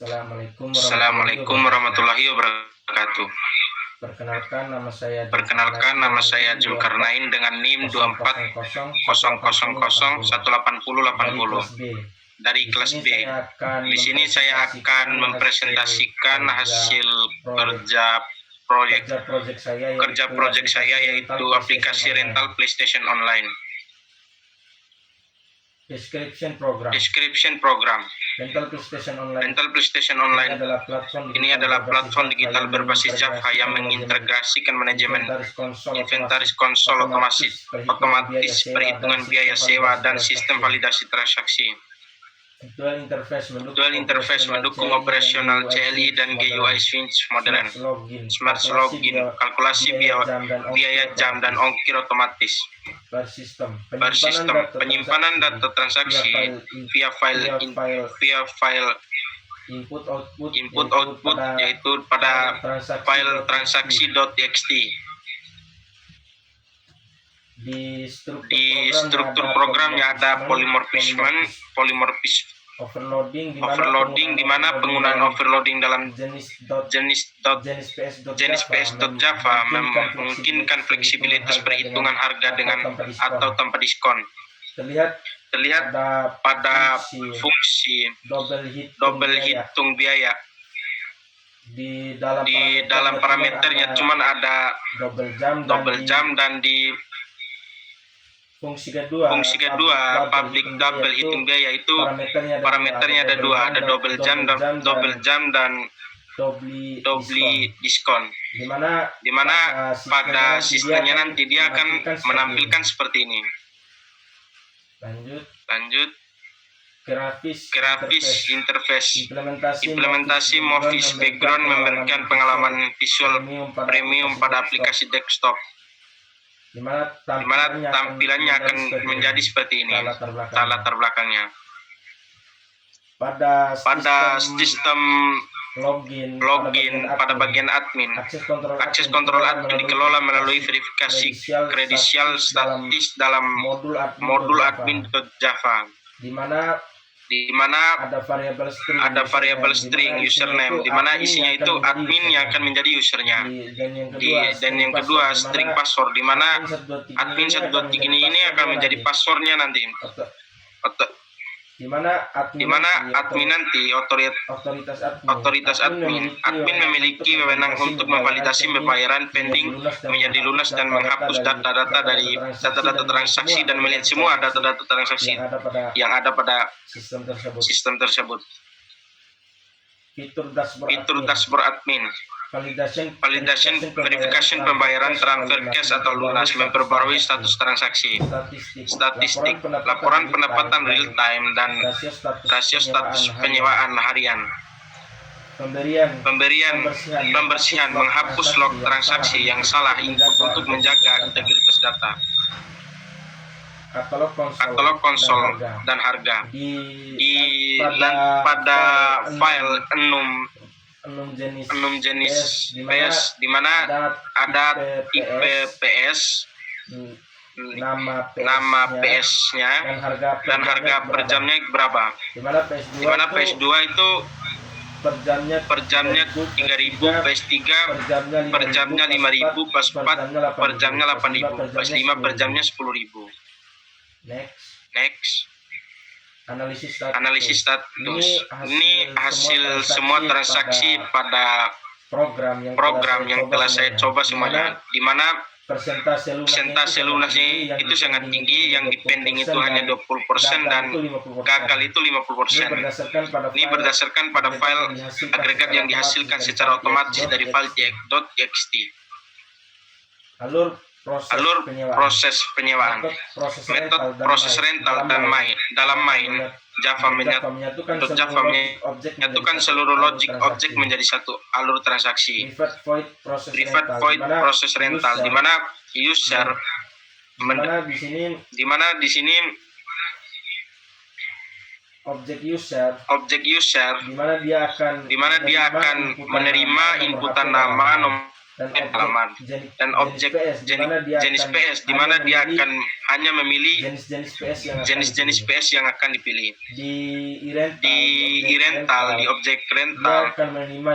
Assalamualaikum warahmatullahi wabarakatuh. Perkenalkan nama saya Zulkarnain dengan NIM 2400018080 dari kelas B. Di sini saya akan mempresentasikan hasil kerja proyek saya yaitu aplikasi rental PlayStation Online. Description program. Rental PlayStation Online Rental PlayStation Online ini adalah platform digital berbasis Java yang mengintegrasikan manajemen inventaris konsol otomatis, perhitungan biaya sewa, dan sistem validasi transaksi. Dual interface mendukung operasional CLI dan GUI switch modern, smart login, kalkulasi biaya jam dan ongkir otomatis. bersistem Penyimpanan data transaksi via file input output yaitu pada file transaksi.txt. Di Di struktur programnya ada polymorphism, overloading di mana penggunaan overloading dalam jenis PS.java memungkinkan fleksibilitas perhitungan harga dengan atau tanpa diskon. Terlihat pada fungsi double hitung biaya. Di dalam parameternya cuman ada double jam, dan di fungsi kedua public double hitung biaya itu parameternya ada dua, ada double jam dan double diskon. Di mana pada sistemnya nanti dia akan menampilkan seperti ini. Lanjut. Grafis interface. Implementasi Movies background memberikan pengalaman visual premium pada aplikasi desktop, di mana tampilannya akan menjadi seperti ini, latar belakangnya. Pada sistem login pada bagian admin, akses kontrol admin dikelola melalui verifikasi kredensial statis dalam modul admin.java, di mana ada variabel string username, di mana isinya itu admin yang akan menjadi usernya. Dan yang kedua string password, di mana admin 123 ini akan menjadi passwordnya nanti. Di mana admin nanti otoritas admin memiliki wewenang untuk memvalidasi pembayaran pending menjadi lunas dan menghapus data-data transaksi dan melihat semua data-data transaksi yang ada pada sistem tersebut. Fitur dashboard admin. Validation verification pembayaran transfer cash atau lunas, memperbarui status transaksi, statistik, laporan pendapatan real time, dan rasio status penyewaan harian. Pembersihan menghapus log transaksi yang salah input untuk menjaga integritas data. Katalog konsol dan harga. Pada file enum jenis PS, di mana ada IP PS, nama PS-nya, dan harga per jamnya berapa. Di mana PS2 itu per jamnya 3.000, PS3 per jamnya 5.000, PS4 per jamnya 8.000, PS5 per jamnya 10.000. Next. Analisis status. Ini hasil semua transaksi pada program yang telah saya coba semuanya, di mana persentase lunasnya itu sangat tinggi, yang dipending itu hanya 20% dan gagal itu 50%. Ini berdasarkan pada file agregat yang dihasilkan secara otomatis dari file .txt. Alur proses penyewaan. Metode proses rental dan dalam main Java menyatukan seluruh logic objek menjadi satu alur transaksi. Private void proses rental, di mana di sini objek user, di mana dia akan menerima inputan nama, nomor halaman dan objek jenis PS di mana dia akan hanya memilih jenis-jenis PS yang akan dipilih. Di rental, di objek rental,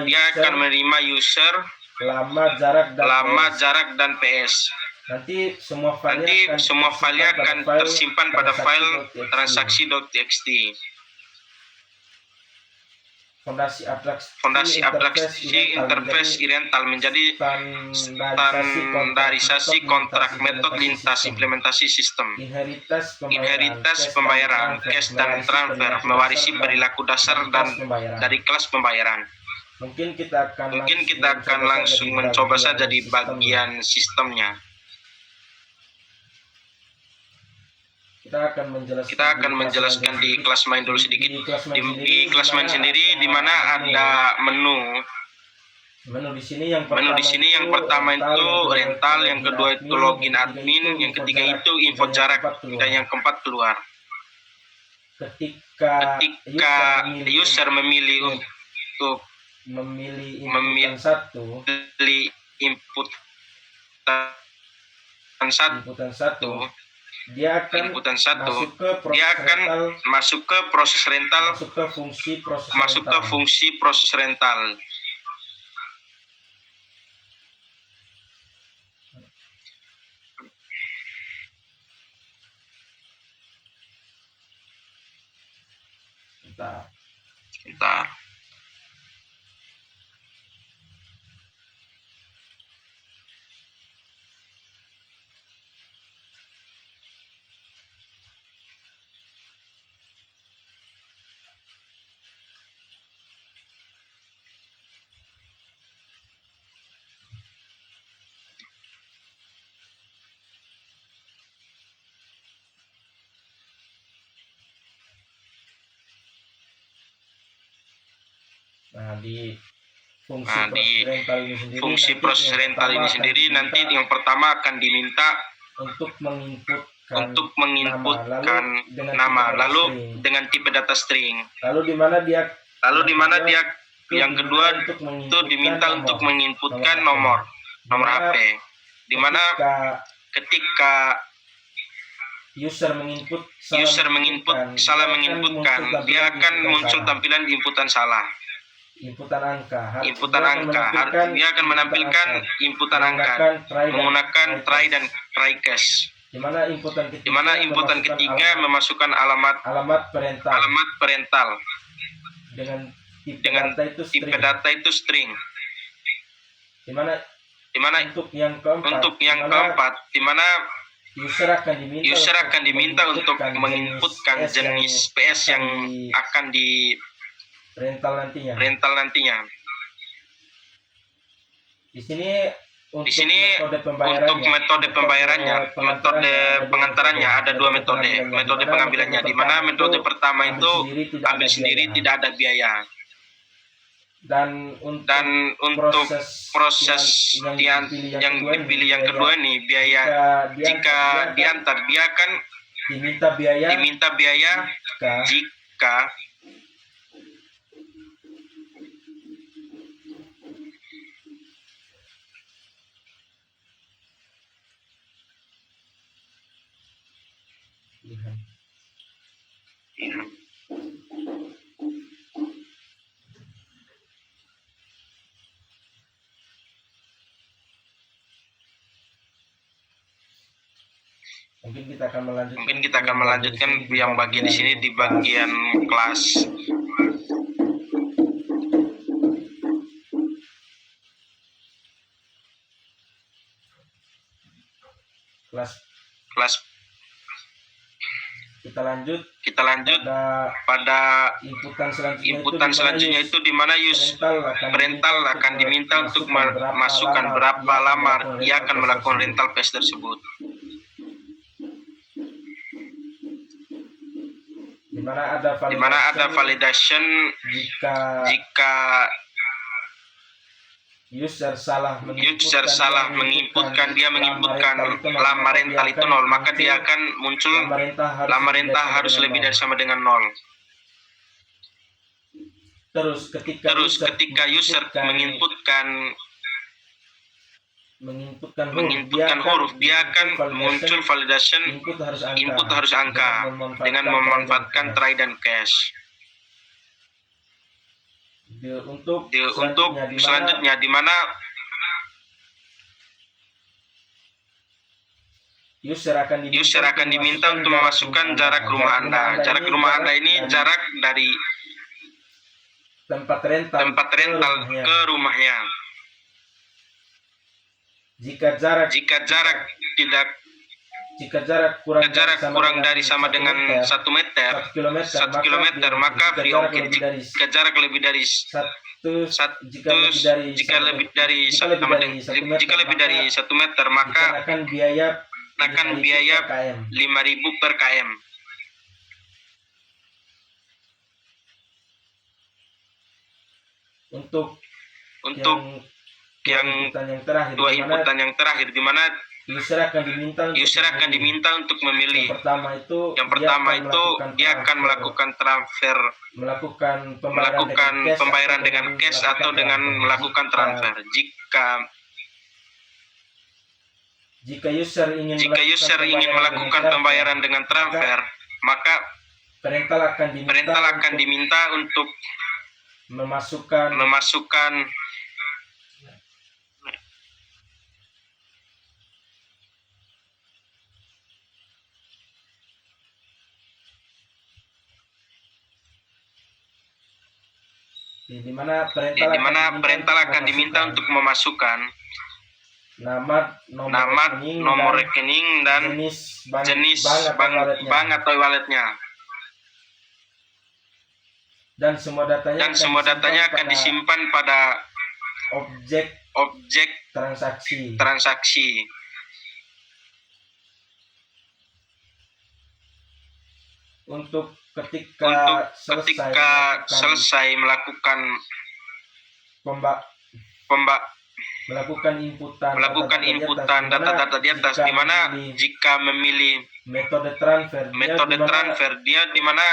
dia akan menerima user, lama, jarak, dan PS. Nanti semua filenya akan tersimpan pada file transaksi.txt. Fondasi abstraksi interface rental menjadi standarisasi kontrak metode lintas implementasi sistem. Inheritas pembayaran, cash dan transfer mewarisi perilaku dasar dan dari kelas pembayaran. Mungkin kita akan langsung mencoba saja di bagian sistemnya. Kita akan menjelaskan di kelas main dulu sedikit. Di kelas main sendiri di mana ada menu. Menu di sini yang pertama itu rental, yang kedua itu login admin, yang ketiga itu info jarak, dan yang keempat keluar. Ketika user memilih untuk memilih inputan satu, dia akan masuk ke proses rental, masuk ke fungsi proses rental. Sebentar. Di fungsi proses rental ini sendiri nanti yang pertama akan diminta untuk menginputkan nama, lalu dengan tipe data string. Lalu di mana dia yang kedua itu diminta untuk menginputkan nomor HP. Di mana ketika user salah menginputkan, dia akan muncul tampilan inputan salah. Inputan angka. Dia akan menampilkan inputan angka menggunakan try dan try catch. Di mana inputan ketiga memasukkan alamat parental dengan tipe data itu string. Di mana untuk yang keempat, di mana user akan diminta untuk menginputkan jenis PS yang akan di rental nantinya. Di sini untuk metode pembayarannya, metode pengantarannya ada dua metode pengambilannya, di mana metode pertama itu ambil sendiri, tidak ada biaya. Dan untuk proses yang dipilih yang kedua ini biaya, jika diantar dia akan diminta biaya jika mungkin kita akan melanjutkan yang bagian di sini di bagian kelas. Kita lanjut pada inputan selanjutnya itu di mana rental akan diminta untuk memasukkan berapa lama ia akan melakukan rental PS tersebut. Di mana ada validation jika user salah menginputkan lama rental itu 0, maka dia akan muncul lama rental harus lebih dari sama dengan 0. Terus ketika user menginputkan menginputkan huruf, dia akan muncul validation input harus angka dengan memanfaatkan try dan catch. Untuk selanjutnya di mana user akan diminta untuk memasukkan jarak rumah Anda. Jarak rumah Anda ini jarak dari tempat rental ke rumahnya. Jika jarak kurang dari sama dengan 1 kilometer, maka free ongkir. Jika jarak lebih dari jika lebih dari 1 meter, maka akan biaya 5.000 per km. Untuk yang dua inputan yang terakhir, di mana user akan diminta untuk memilih. Yang pertama itu dia akan melakukan transfer, melakukan pembayaran dengan cash atau dengan melakukan transfer. Jika user ingin melakukan pembayaran dengan transfer, maka parental akan diminta untuk memasukkan di mana parental akan diminta untuk memasukkan nama, nomor rekening dan jenis bank atau walletnya. Dan semua datanya akan disimpan pada objek transaksi. Untuk ketika selesai melakukan inputan data-data di atas, di mana jika memilih metode transfer, dia di mana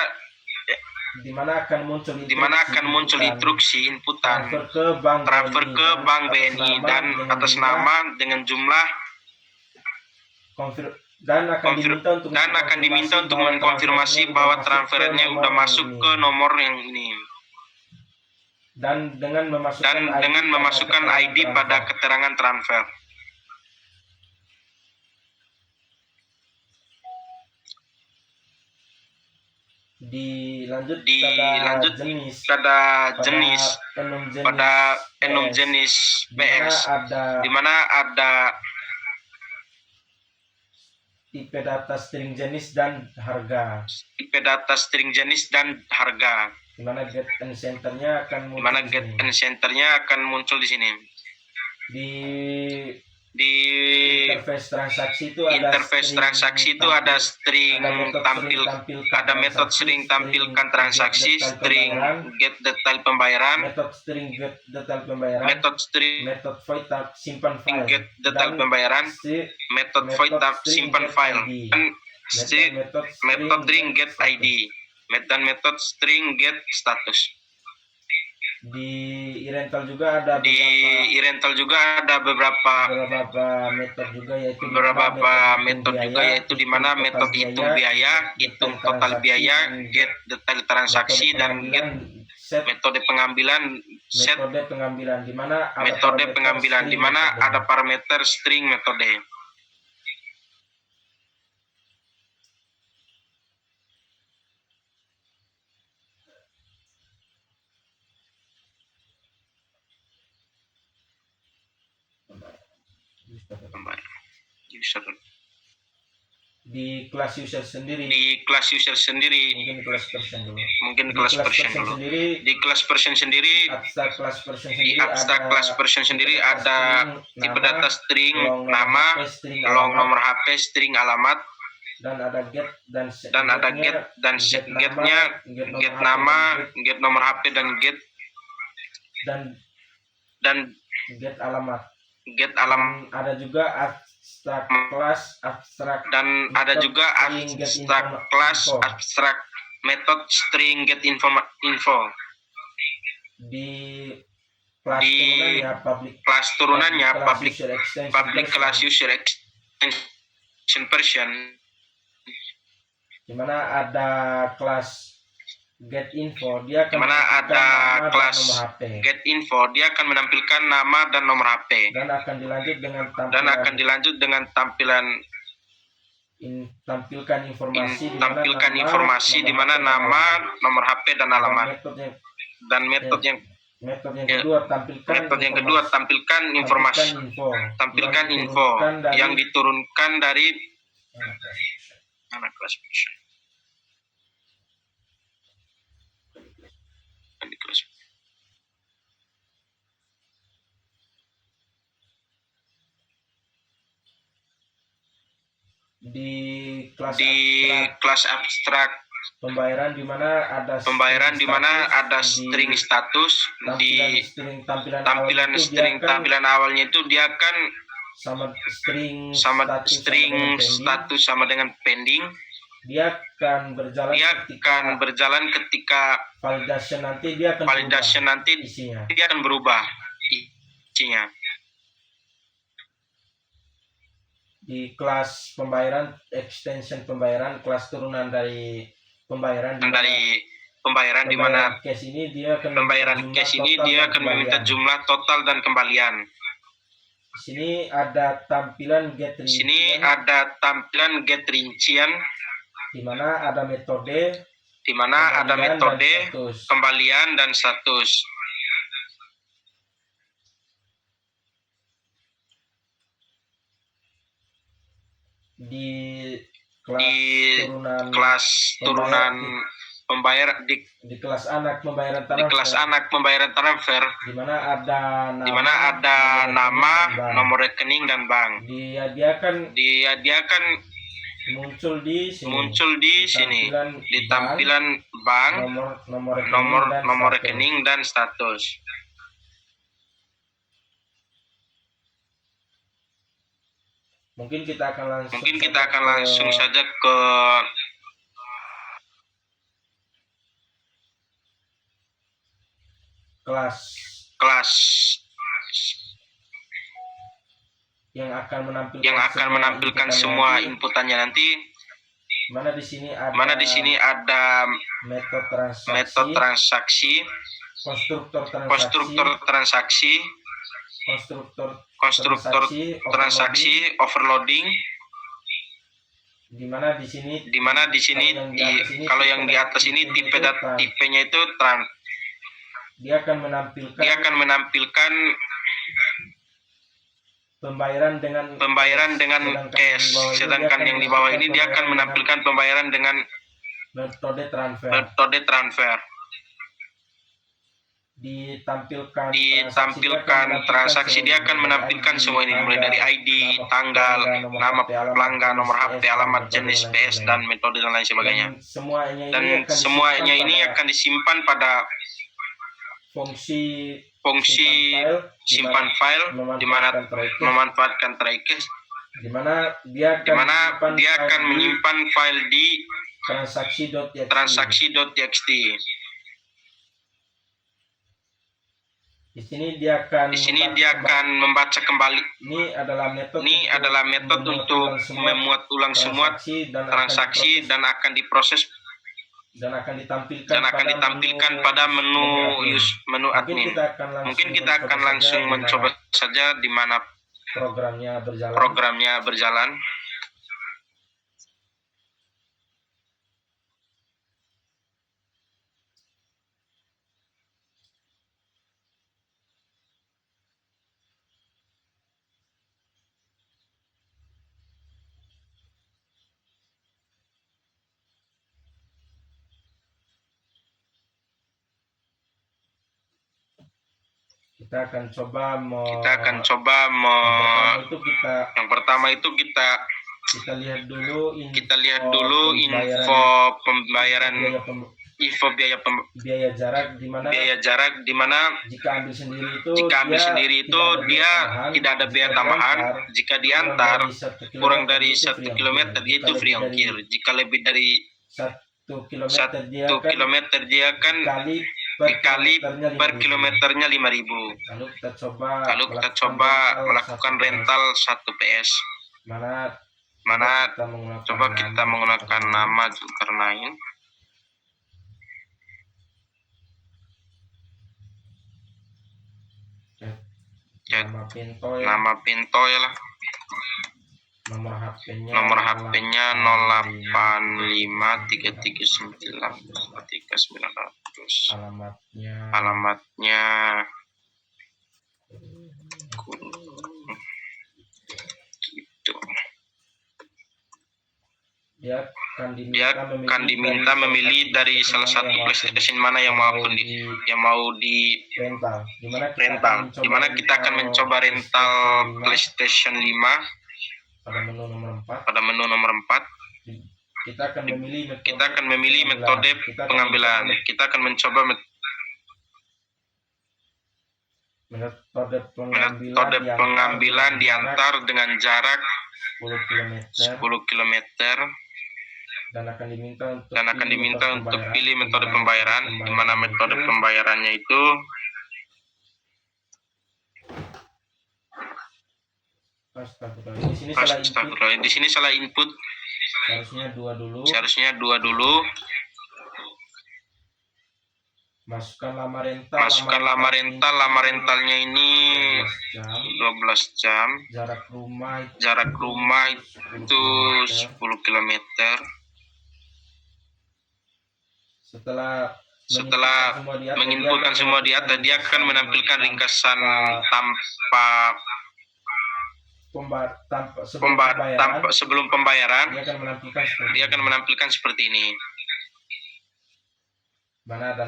akan muncul instruksi inputan transfer ke bank BNI dan atas nama dengan jumlah dan akan diminta untuk mengkonfirmasi bahwa transfernya sudah masuk ke nomor yang ini. Dan dengan memasukkan ID pada keterangan transfer. Dilanjut pada jenis pada enum jenis PS, di mana ada IP data string jenis dan harga. Di mana get and centernya akan muncul di sini. Di interface transaksi itu ada string ada metode string tampilkan transaksi, string get detail pembayaran, metode string get detail pembayaran, metode void simpan file, dan metode string get ID, dan metode string get status. Di iRental juga ada beberapa metode yaitu di mana metode hitung biaya, hitung total biaya, get detail transaksi, dan get metode pengambilan, set metode pengambilan, di mana ada parameter string metode. Di kelas user sendiri mungkin kelas version dulu. Di kelas version sendiri, di abstract class version sendiri ada tipe data string nama, long nomor HP, string alamat, dan ada get dan set getnya, get nama, get nomor HP, dan get alamat. Ada juga abstract class abstract method string get info. kelas turunannya public class user extension version, di mana ada kelas get info, dia akan dimana ada menampilkan nama dan kelas nomor HP, get info, dia akan menampilkan nama dan nomor HP, dan akan dilanjut dengan tampilan tampilkan informasi di mana nama, nomor HP dan alamat. Dan metode yang kedua tampilkan informasi, info yang diturunkan dari anak kelas. Di kelas abstrak pembayaran, di mana ada string status, di tampilan string tampilan awalnya itu dia akan sama string status sama dengan pending. Dia akan berjalan ketika validation nanti isinya. dia akan berubah isinya. Di kelas pembayaran, extension pembayaran, kelas turunan dari pembayaran, di mana cash ini dia akan meminta jumlah total dan kembalian. Di sini ada tampilan get rincian, di mana ada metode kembalian dan status. Di kelas turunan pembayar di kelas anak pembayaran transfer, di mana ada nama, nomor rekening dan bank. Dia akan muncul di sini di tampilan bank, nomor rekening dan status. Mungkin kita akan langsung saja ke kelas yang akan menampilkan semua inputannya nanti. Mana di sini ada metode transaksi, konstruktor transaksi, overloading. Di mana di sini kalau yang di atas ini tipenya itu dia akan menampilkan pembayaran dengan cash, sedangkan yang di bawah ini dia akan menampilkan pembayaran dengan metode transfer. Ditampilkan transaksi, dia akan menampilkan semua ini, mulai dari ID, tanggal, nama pelanggan, nomor HP, alamat, jenis PS, dan metode dan lain sebagainya. Dan semuanya ini akan disimpan pada fungsi simpan file, di mana memanfaatkan try cache, di mana dia akan menyimpan file di transaksi.txt. Di sini dia akan membaca kembali. Ini adalah metode untuk memuat ulang semua transaksi dan akan diproses dan akan ditampilkan pada menu admin. Mungkin kita akan langsung mencoba saja di mana programnya berjalan. Kita akan coba yang pertama itu kita lihat dulu info pembayaran, biaya jarak, di mana jika ambil sendiri itu dia tidak ada biaya tambahan. Jika diantar kurang dari 1 km dia itu free ongkir. Jika lebih dari 1 km dia akan dikali per kilometernya 5.000. Lalu kita coba melakukan rental 1 PS. Mana coba kita menggunakan nama Zulkarnain. Nama Pintoy lah. Nomor HP-nya 08533943900. Alamatnya gitu. Dia akan diminta memilih dari salah satu PlayStation mana yang mau di rental. Dimana kita akan mencoba rental PlayStation 5 pada menu nomor 4. Kita akan memilih metode pengambilan. Kita akan mencoba metode pengambilan diantar dengan jarak 10 km. Dan akan diminta untuk pilih metode pembayaran, di mana metode pembayarannya itu di sini salah input. Seharusnya 2 dulu. Masukkan lama rental. Lama rentalnya ini 12 jam. Jarak rumah itu 10 km. Setelah menginputkan semua di atas, dia akan menampilkan ringkasan tanpa sebelum pembayaran. Dia akan menampilkan seperti ini. Mana ada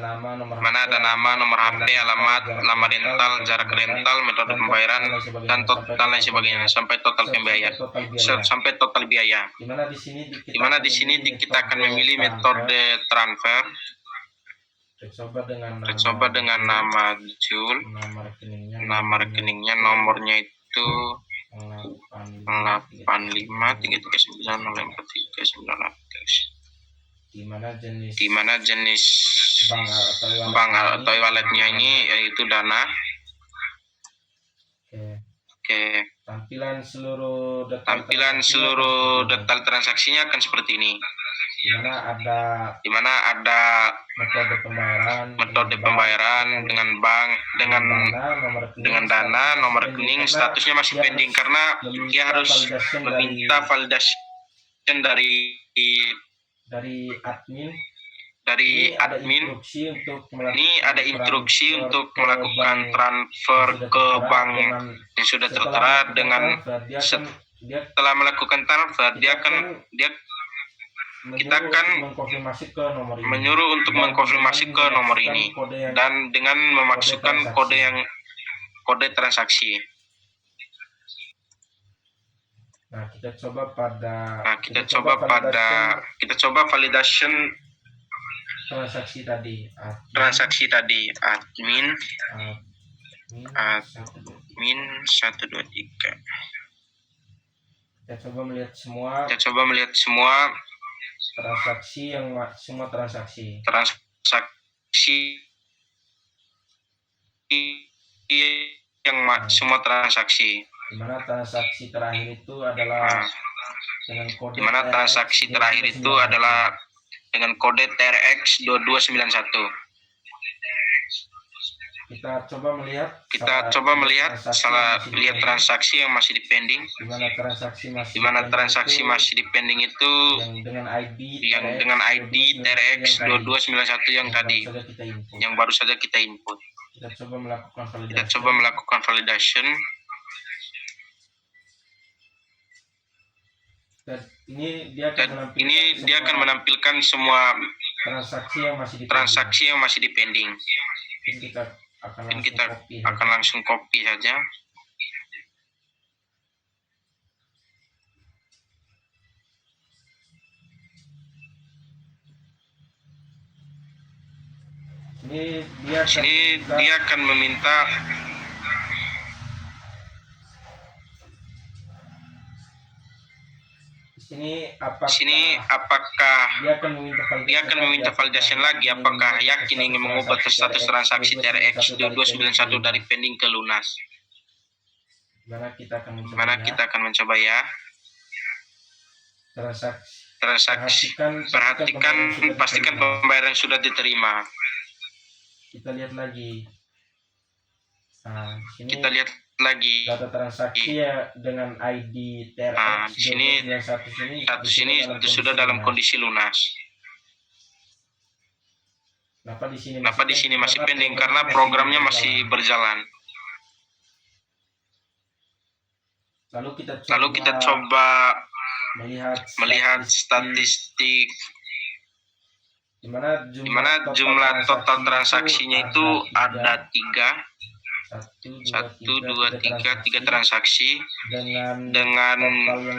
nama, nomor HP, alamat, lama rental, jarak rental, metode pembayaran, dan lain sebagainya sampai total biaya. Dimana di sini kita akan memilih metode transfer. Coba dengan nama Jul. Nama rekeningnya nomornya itu 853390433900. Di mana jenis bank atau walletnya ini yaitu Dana. Oke. Tampilan seluruh detail transaksinya akan seperti ini. Di mana ada metode pembayaran dengan bank, dengan Dana, nomor rekening, statusnya masih pending karena dia harus meminta validasi dari admin. Ini ada instruksi untuk melakukan transfer ke bank yang sudah tertera. Setelah melakukan transfer, kita akan menyuruh untuk mengkonfirmasi ke nomor ini dan dengan memasukkan kode transaksi. Kita coba validation transaksi tadi admin 123. Kita coba melihat semua transaksi semua transaksi. Di mana transaksi terakhir itu adalah dengan kode TRX 2291. Kita coba melihat lihat transaksi yang masih di pending. Di mana transaksi masih di pending itu yang dengan ID TRX 2291 yang tadi, yang baru saja kita input. Kita coba melakukan validation. Dan ini dia akan menampilkan semua transaksi yang masih di pending. Kita akan langsung copy saja. Ini dia akan meminta Di sini apakah dia akan meminta validasi lagi apakah yakin ingin mengubah status transaksi TRX 2291 dari pending ke lunas. Mana Mana kita akan mencoba ya. Transaksi. Perhatikan, pastikan pembayaran sudah diterima. Kita lihat lagi. Di Kita sini lihat lagi. data transaksi ya dengan ID TRX Di sini 2291 status ini sudah dalam kondisi lunas. Kenapa Kenapa di sini masih pending? Karena programnya masih berjalan. Lalu kita coba melihat statistik di mana di mana jumlah total transaksinya itu ada 3 transaksi dengan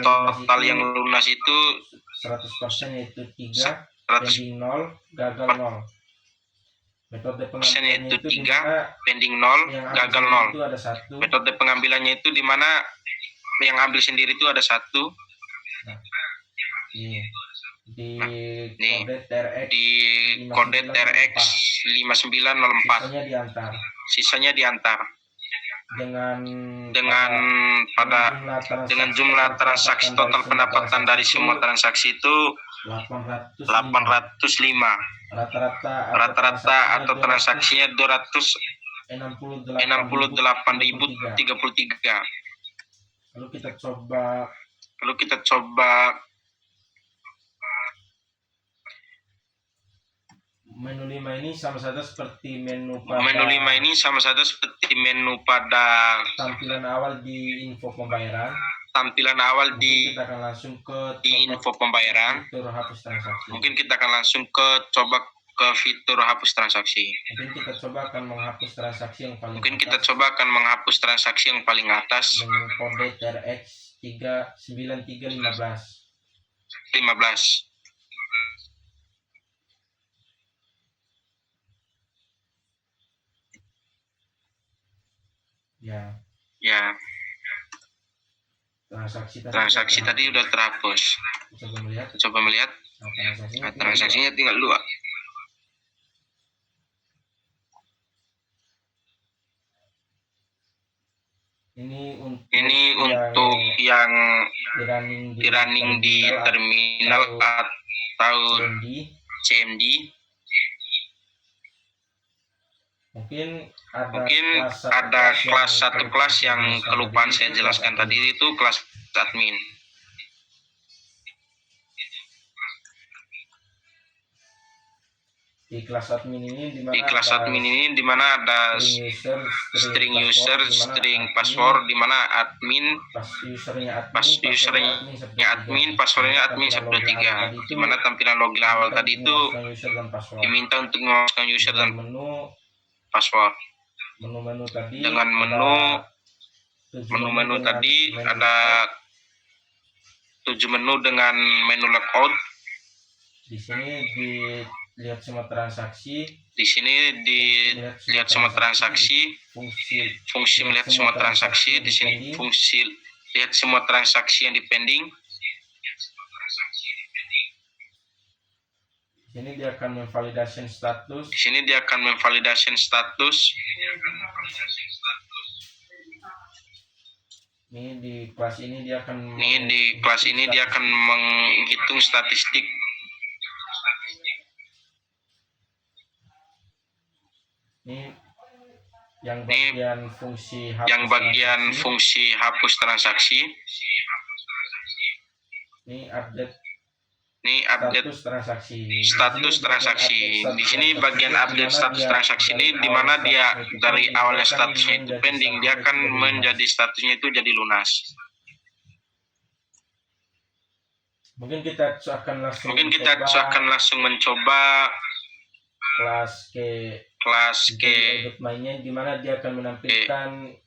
total yang lunas itu 100% yaitu 3 100% pending 0 gagal 0. Metode pengambilannya yaitu itu 3 pending 0 gagal 0. itu ada 1. Metode pengambilannya itu di mana yang ambil sendiri itu ada 1. Di kode TRX 5904. Sisanya diantar. Dengan jumlah transaksi total pendapatan dari semua transaksi itu 805. Rata-rata atau transaksinya 268.033. Lalu kita coba menu 5 ini sama saja seperti menu pada tampilan awal di info pembayaran. Kita akan langsung ke info pembayaran. fitur hapus transaksi. Mungkin kita akan langsung coba ke fitur hapus transaksi. Mungkin kita coba akan menghapus transaksi yang paling atas. Dengan kode TRX 9315. Ya. Transaksi tadi udah terhapus. Coba melihat. Transaksinya tinggal 2. Ini untuk yang di running di terminal atau CMD. Mungkin ada satu kelas yang kelupaan saya jelaskan tadi, itu kelas admin. Di kelas admin ini di mana ada string user, string password, di mana admin passwordnya admin 123. Di mana tampilan login awal tadi itu diminta untuk memasukkan user dan password. Dengan menu tadi ada 7 menu dengan menu logout. Di sini dilihat semua transaksi. Fungsi melihat semua transaksi. Di sini fungsi lihat semua transaksi yang di pending. Di sini dia akan memvalidasi status. Ini di kelas ini dia akan menghitung statistik. Ini yang bagian fungsi hapus transaksi. Ini update status transaksi. Di sini bagian update status transaksi ini di mana dia dari awalnya statusnya itu pending, dia akan menjadi statusnya itu jadi lunas. Mungkin kita akan langsung mencoba kelas UI.my-nya di mana dia akan menampilkan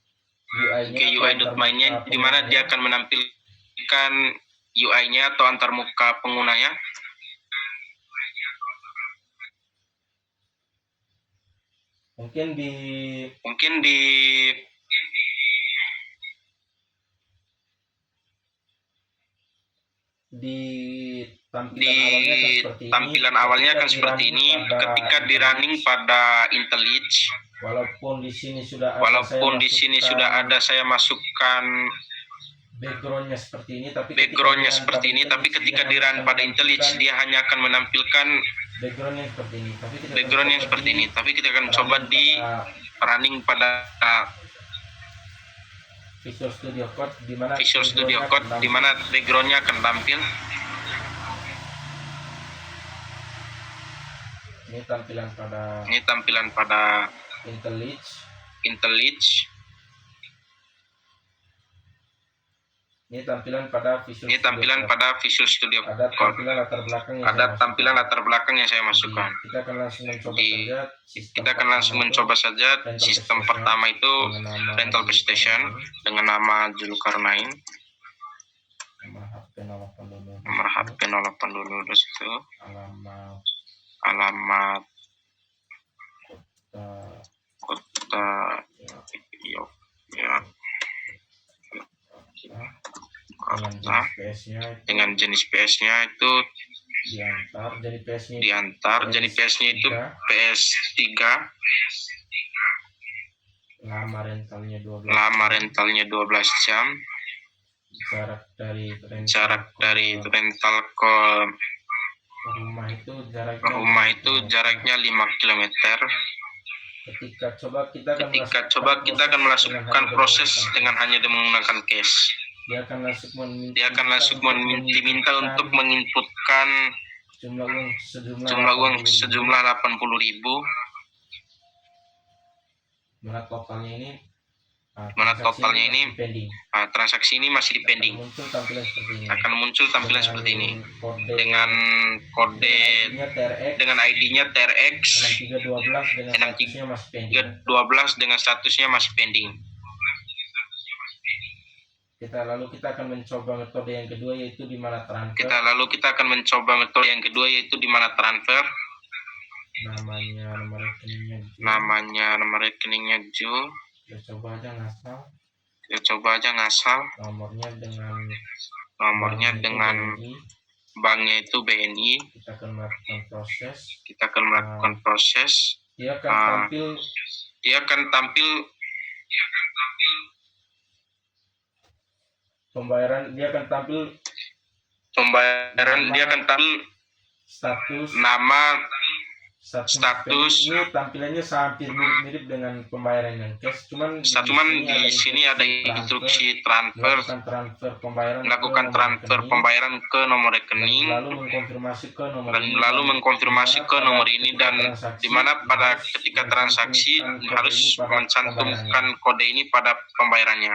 UI.my-nya di mana dia akan menampilkan UI-nya atau antarmuka penggunanya. Mungkin tampilan awalnya kan seperti ini. Ketika di running pada IntelliJ, walaupun di sini sudah ada saya masukkan backgroundnya seperti ini, tapi ketika di run pada IntelliJ dia hanya akan menampilkan backgroundnya seperti ini. Tapi kita akan coba di running pada Visual Studio Code di mana backgroundnya akan tampil. Ini tampilan pada IntelliJ. Ini tampilan pada Visual Studio Ada Code. tampilan latar belakang yang Ada tampilan latar belakang yang saya masukkan. kita akan langsung mencoba saja. Sistem pertama itu rental PlayStation dengan nama Zulkarnain. Nomor HP 082 itu. Alamat kota Yogyakarta. Dengan jenis PS-nya itu diantar. Jadi PS-nya itu PS3. Lama rentalnya 12 jam. Jarak dari rental ke rumah itu jaraknya 5 km. Ketika coba kita akan melakukan proses dengan hanya menggunakan cash. dia akan langsung diminta untuk menginputkan jumlah uang sejumlah 80.000. Mana totalnya ini transaksi ini masih di pending. Akan muncul tampilan seperti ini dengan kode dengan ID-nya TRX 6312 dengan statusnya masih pending. Lalu kita akan mencoba metode yang kedua, yaitu di mana transfer. Transfer. Namanya nomor rekeningnya Ju. Kita coba aja ngasal. Nomornya dengan banknya itu BNI. Kita akan melakukan proses. Dia akan tampil pembayaran. Dia akan tampil status, nama, status. Ini tampilannya hampir mirip dengan pembayaran yang cash, cuman di sini ada instruksi melakukan transfer pembayaran ke nomor rekening, lalu mengkonfirmasi ke nomor ini, dan di mana pada ketika transaksi harus mencantumkan kode ini pada pembayarannya.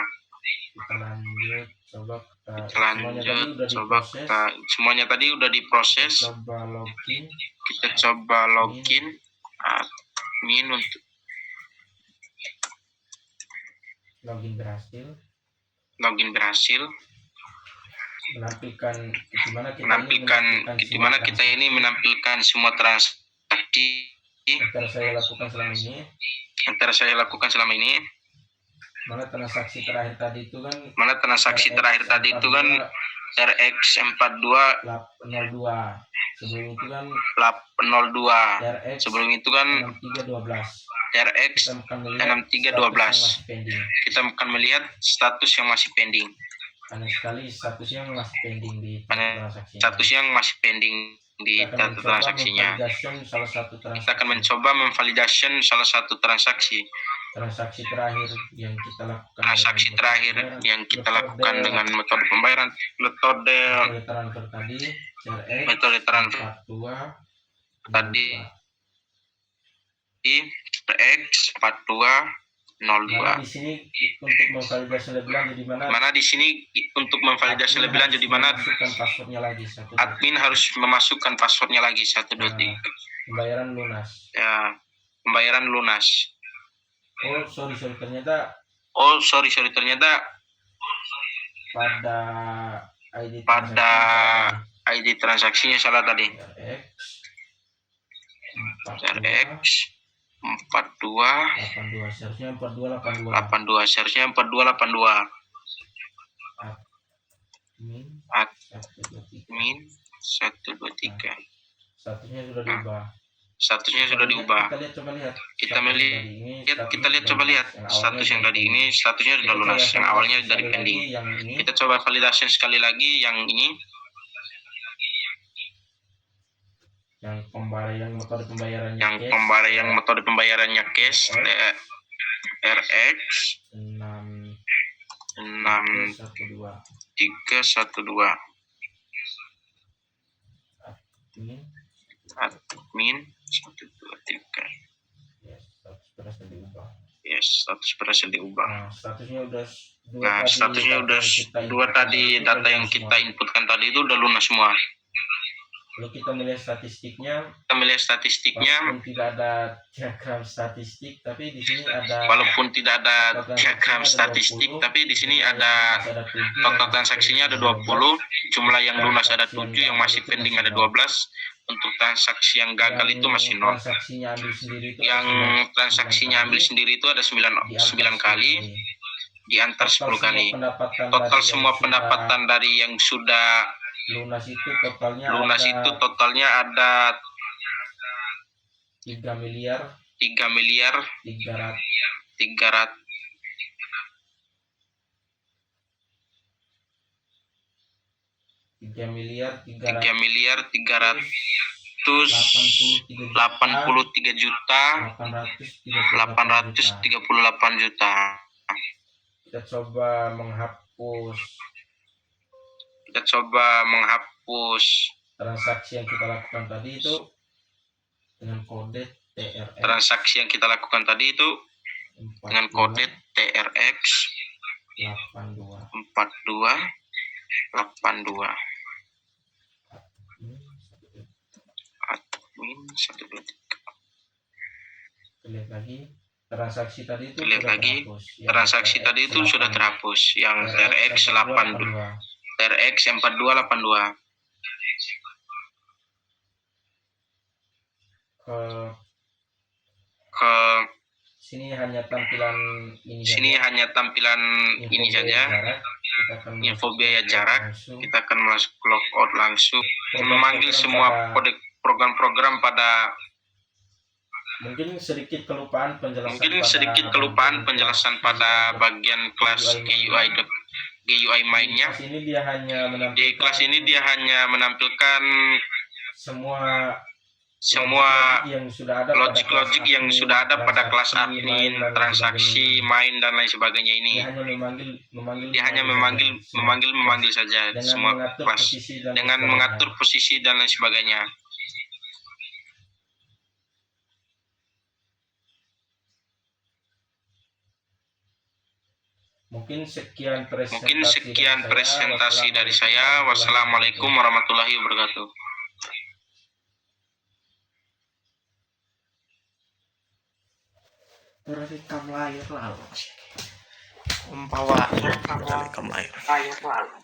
Semuanya tadi udah diproses. Kita coba login admin untuk login berhasil. Gimana kita ini menampilkan semua transaksi antara saya lakukan selama ini. Mana transaksi terakhir tadi itu kan RX 42 sebelum itu kan 802. Sebelum itu kan RX 6312. Kita akan melihat status yang masih pending. Aneh sekali statusnya masih pending di transaksinya. Kita akan mencoba memvalidasi salah satu transaksi. Transaksi terakhir yang kita lakukan dengan metode pembayaran, metode transfer tadi X4202. Mana di sini untuk memvalidasi lebih lanjut di mana admin harus memasukkan passwordnya lagi 123. Pembayaran lunas. Ya, pembayaran lunas. Oh sorry ternyata pada ID transaksinya salah tadi. RX 42 seharusnya 4282. Seharusnya 4282. admin 123. Statusnya sudah diubah. Statusnya sudah diubah. Kita lihat coba lihat Status yang tadi ini statusnya sudah lunas, yang awalnya dari pending. Kita coba validasi sekali lagi yang ini, yang metode pembayarannya yang metode pembayarannya cash TRX 6312 admin 123. Status berhasil diubah. Nah, statusnya udah dua tadi data yang kita inputkan tadi itu udah lunas semua. Kalau kita melihat statistiknya, Walaupun tidak ada diagram statistik, tapi di sini ada di sini ada total transaksinya ada 20, jumlah yang lunas ada 7, yang masih pending ada 12. Untuk transaksi yang gagal itu masih 0. Yang transaksinya ambil sendiri itu ada 9 kali diantar 10 kali. Total semua pendapatan dari yang sudah lunas itu totalnya ada 3 miliar 300 juta 838 juta. Kita coba menghapus transaksi yang kita lakukan tadi itu dengan kode TRX 4282 admin 123. Lihat lagi transaksi tadi itu sudah terhapus yang TRX 4282. Ke sini hanya tampilan ini saja. Info biaya jarak. Kita akan masuk logout langsung, memanggil semua program-program pada mungkin sedikit kelupaan penjelasan pada bagian kelas GUI mainnya. Di kelas ini dia hanya menampilkan semua logik yang sudah ada pada kelas admin, transaksi, main dan lain sebagainya ini. Dia hanya memanggil saja semua kelas dengan mengatur posisi dan lain sebagainya. Mungkin sekian presentasi dari saya. Wassalamualaikum warahmatullahi wabarakatuh. Rekam layar lalu. Umpama rekam layar lalu.